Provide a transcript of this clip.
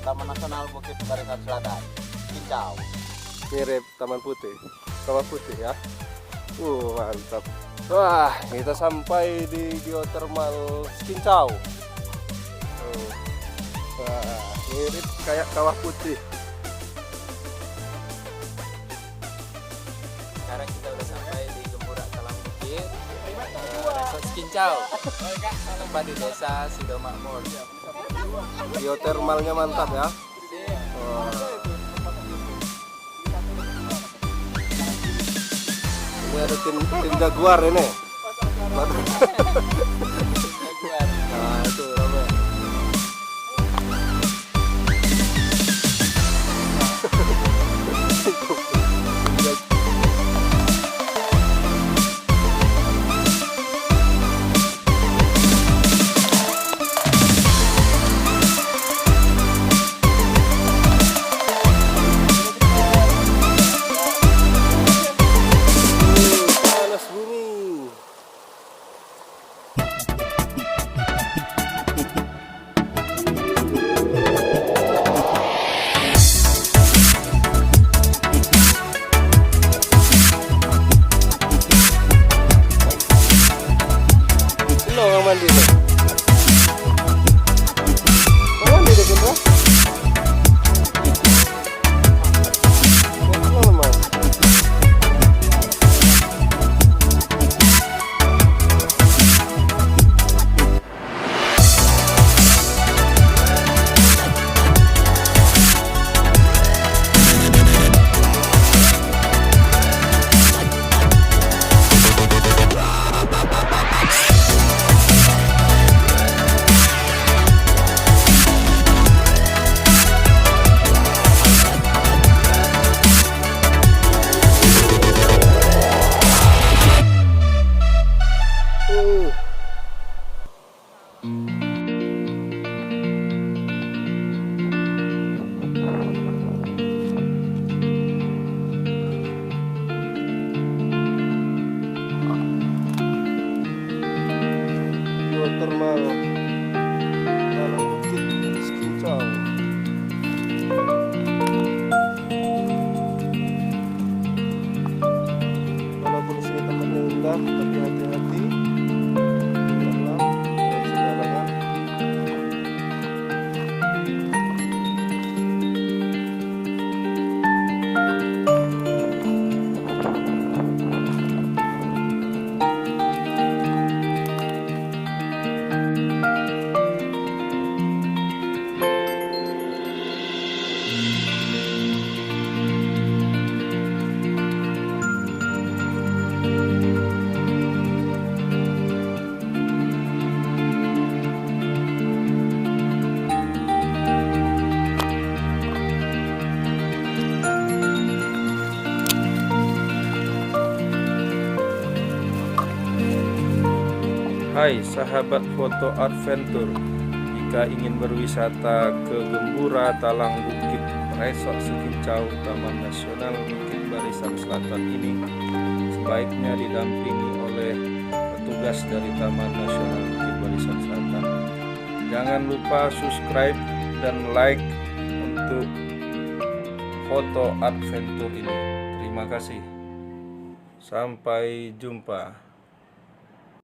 Taman Nasional Bukit Barisan Selatan. Cincau. Mirip Taman Putih, Kawah Putih ya. Mantap. Wah, kita sampai di geotermal Cincau. Wah, mirip kayak Kawah Putih. Sekarang kita udah sampai di Gembura Talang Bukit, Resort Cincau, tempat di desa Sido Makmur. Geotermalnya mantap ya. Ini ada tim jaguar ini. Nah, itu ramai. Mandi deh. Mandi deh Gembura. Geotermal dalam Bukit Cincau. Walaupun sini tempatnya indah, tapi hati-hati di alam dan sembarangan. Hai sahabat foto adventure, jika ingin berwisata ke Gembura Talang Bukit Resort Cincau Taman Nasional Bukit Barisan Selatan ini, sebaiknya didampingi oleh petugas dari Taman Nasional Bukit Barisan Selatan. Jangan lupa subscribe dan like untuk foto adventure ini. Terima kasih. Sampai jumpa.